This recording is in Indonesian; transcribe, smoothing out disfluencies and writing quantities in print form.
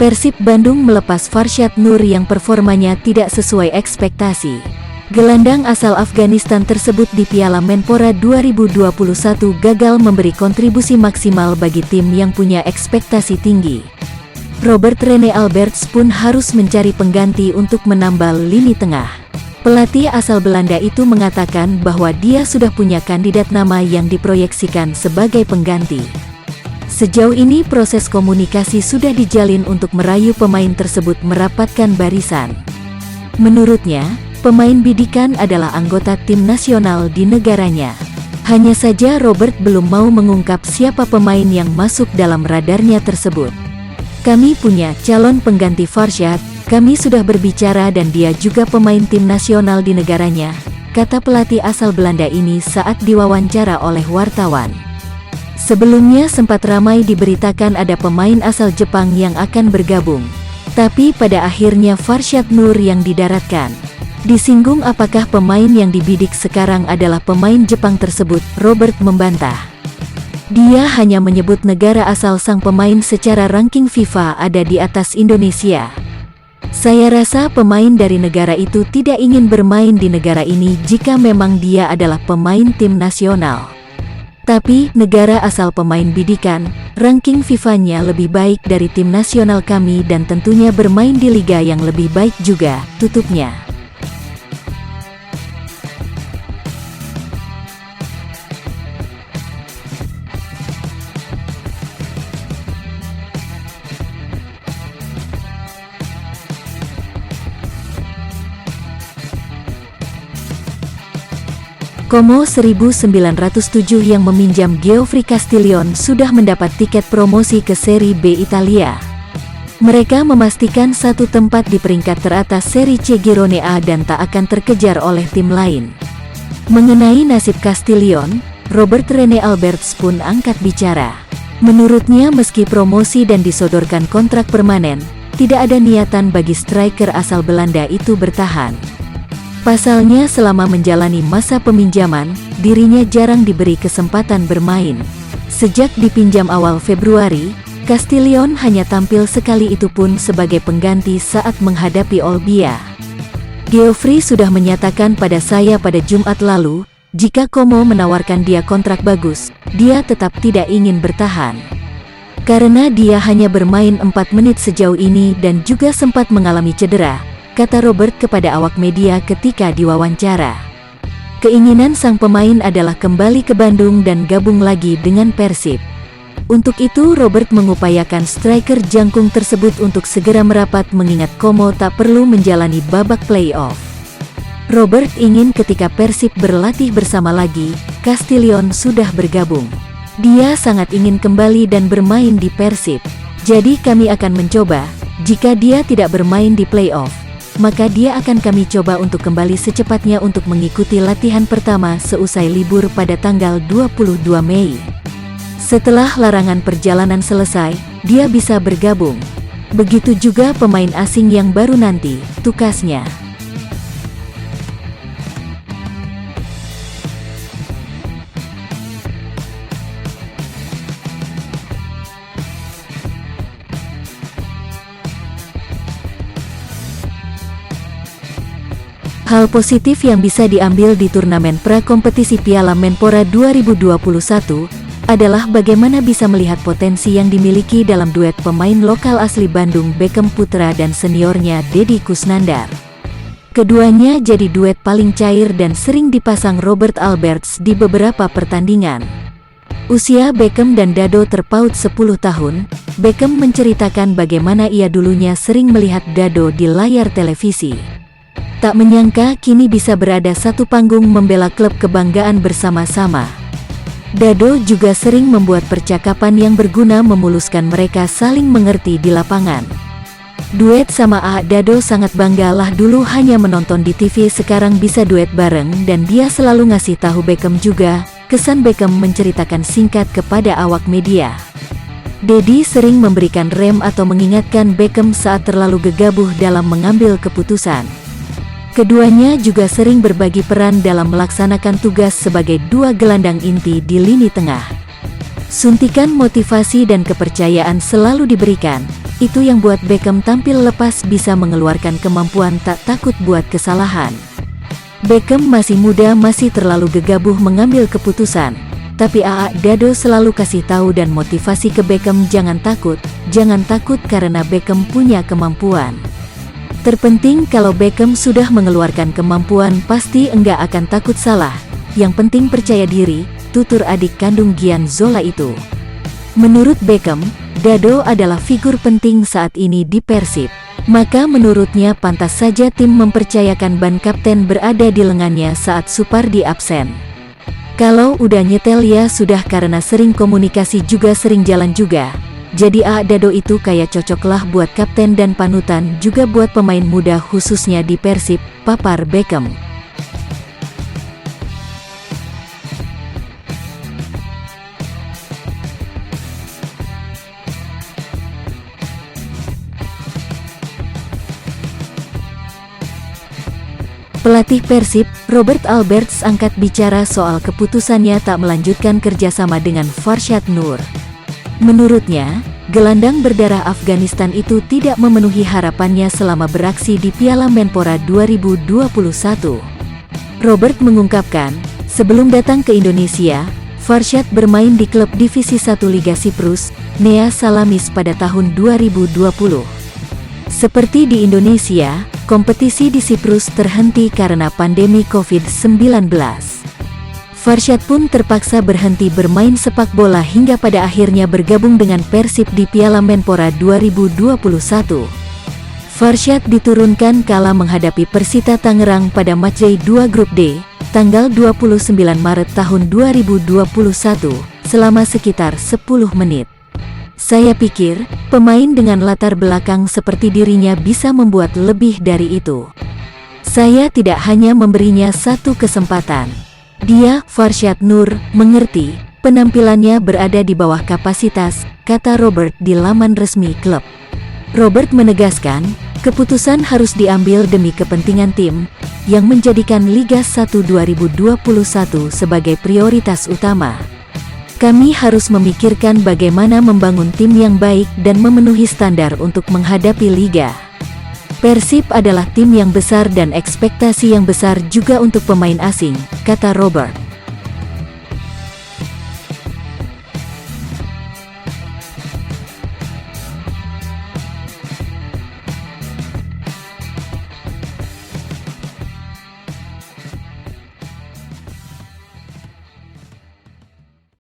Persib Bandung melepas Farshad Nur yang performanya tidak sesuai ekspektasi. Gelandang asal Afghanistan tersebut di Piala Menpora 2021 gagal memberi kontribusi maksimal bagi tim yang punya ekspektasi tinggi. Robert Rene Alberts pun harus mencari pengganti untuk menambal lini tengah. Pelatih asal Belanda itu mengatakan bahwa dia sudah punya kandidat nama yang diproyeksikan sebagai pengganti. Sejauh ini proses komunikasi sudah dijalin untuk merayu pemain tersebut merapatkan barisan. Menurutnya, pemain bidikan adalah anggota tim nasional di negaranya. Hanya saja Robert belum mau mengungkap siapa pemain yang masuk dalam radarnya tersebut. Kami punya calon pengganti Farshad, kami sudah berbicara dan dia juga pemain tim nasional di negaranya, kata pelatih asal Belanda ini saat diwawancara oleh wartawan. Sebelumnya sempat ramai diberitakan ada pemain asal Jepang yang akan bergabung. Tapi pada akhirnya Farshad Nur yang didaratkan. Disinggung apakah pemain yang dibidik sekarang adalah pemain Jepang tersebut, Robert membantah. Dia hanya menyebut negara asal sang pemain secara ranking FIFA ada di atas Indonesia. Saya rasa pemain dari negara itu tidak ingin bermain di negara ini jika memang dia adalah pemain tim nasional. Tapi, negara asal pemain bidikan, ranking FIFA-nya lebih baik dari tim nasional kami dan tentunya bermain di liga yang lebih baik juga, tutupnya. Como 1907 yang meminjam Geoffrey Castillion sudah mendapat tiket promosi ke Serie B Italia. Mereka memastikan satu tempat di peringkat teratas Serie C Girone A dan tak akan terkejar oleh tim lain. Mengenai nasib Castillion, Robert Rene Alberts pun angkat bicara. Menurutnya meski promosi dan disodorkan kontrak permanen, tidak ada niatan bagi striker asal Belanda itu bertahan. Pasalnya selama menjalani masa peminjaman, dirinya jarang diberi kesempatan bermain. Sejak dipinjam awal Februari, Castillion hanya tampil sekali itu pun sebagai pengganti saat menghadapi Olbia. Geoffrey sudah menyatakan pada saya pada Jumat lalu, jika Como menawarkan dia kontrak bagus, dia tetap tidak ingin bertahan. Karena dia hanya bermain 4 menit sejauh ini dan juga sempat mengalami cedera, kata Robert kepada awak media ketika diwawancara. Keinginan sang pemain adalah kembali ke Bandung dan gabung lagi dengan Persib. Untuk itu Robert mengupayakan striker jangkung tersebut untuk segera merapat mengingat Como tak perlu menjalani babak playoff. Robert ingin ketika Persib berlatih bersama lagi, Castillion sudah bergabung. Dia sangat ingin kembali dan bermain di Persib. Jadi kami akan mencoba, jika dia tidak bermain di playoff, maka dia akan kami coba untuk kembali secepatnya untuk mengikuti latihan pertama seusai libur pada tanggal 22 Mei. Setelah larangan perjalanan selesai, dia bisa bergabung. Begitu juga pemain asing yang baru nanti, tukasnya. Hal positif yang bisa diambil di turnamen pra-kompetisi Piala Menpora 2021 adalah bagaimana bisa melihat potensi yang dimiliki dalam duet pemain lokal asli Bandung Beckham Putra dan seniornya Deddy Kusnandar. Keduanya jadi duet paling cair dan sering dipasang Robert Alberts di beberapa pertandingan. Usia Beckham dan Dado terpaut 10 tahun, Beckham menceritakan bagaimana ia dulunya sering melihat Dado di layar televisi. Tak menyangka kini bisa berada satu panggung membela klub kebanggaan bersama-sama. Dado juga sering membuat percakapan yang berguna memuluskan mereka saling mengerti di lapangan. Duet sama A. Dado sangat bangga lah dulu hanya menonton di TV sekarang bisa duet bareng dan dia selalu ngasih tahu Beckham juga, kesan Beckham menceritakan singkat kepada awak media. Deddy sering memberikan rem atau mengingatkan Beckham saat terlalu gegabah dalam mengambil keputusan. Keduanya juga sering berbagi peran dalam melaksanakan tugas sebagai dua gelandang inti di lini tengah. Suntikan motivasi dan kepercayaan selalu diberikan. Itu yang buat Beckham tampil lepas, bisa mengeluarkan kemampuan tak takut buat kesalahan. Beckham masih muda, masih terlalu gegabah mengambil keputusan. Tapi AA Dado selalu kasih tahu dan motivasi ke Beckham, jangan takut karena Beckham punya kemampuan. Terpenting kalau Beckham sudah mengeluarkan kemampuan pasti enggak akan takut salah. Yang penting percaya diri, tutur adik kandung Gianzola itu. Menurut Beckham, Dado adalah figur penting saat ini di Persib. Maka menurutnya pantas saja tim mempercayakan ban kapten berada di lengannya saat Supardi absen. Kalau udah nyetel ya sudah, karena sering komunikasi juga sering jalan juga. Jadi Dado itu kayak cocoklah buat kapten dan panutan juga buat pemain muda khususnya di Persib, papar Beckham. Pelatih Persib, Robert Alberts angkat bicara soal keputusannya tak melanjutkan kerjasama dengan Farshad Nur. Menurutnya, gelandang berdarah Afghanistan itu tidak memenuhi harapannya selama beraksi di Piala Menpora 2021. Robert mengungkapkan, sebelum datang ke Indonesia, Farshad bermain di klub Divisi 1 Liga Siprus, Nea Salamis pada tahun 2020. Seperti di Indonesia, kompetisi di Siprus terhenti karena pandemi COVID-19. Farshad pun terpaksa berhenti bermain sepak bola hingga pada akhirnya bergabung dengan Persib di Piala Menpora 2021. Farshad diturunkan kala menghadapi Persita Tangerang pada matchday 2 Grup D, tanggal 29 Maret tahun 2021, selama sekitar 10 menit. Saya pikir, pemain dengan latar belakang seperti dirinya bisa membuat lebih dari itu. Saya tidak hanya memberinya satu kesempatan. Dia, Farshad Nur, mengerti, penampilannya berada di bawah kapasitas, kata Robert di laman resmi klub. Robert menegaskan, keputusan harus diambil demi kepentingan tim, yang menjadikan Liga 1 2021 sebagai prioritas utama. Kami harus memikirkan bagaimana membangun tim yang baik dan memenuhi standar untuk menghadapi Liga. Persib adalah tim yang besar dan ekspektasi yang besar juga untuk pemain asing, kata Robert.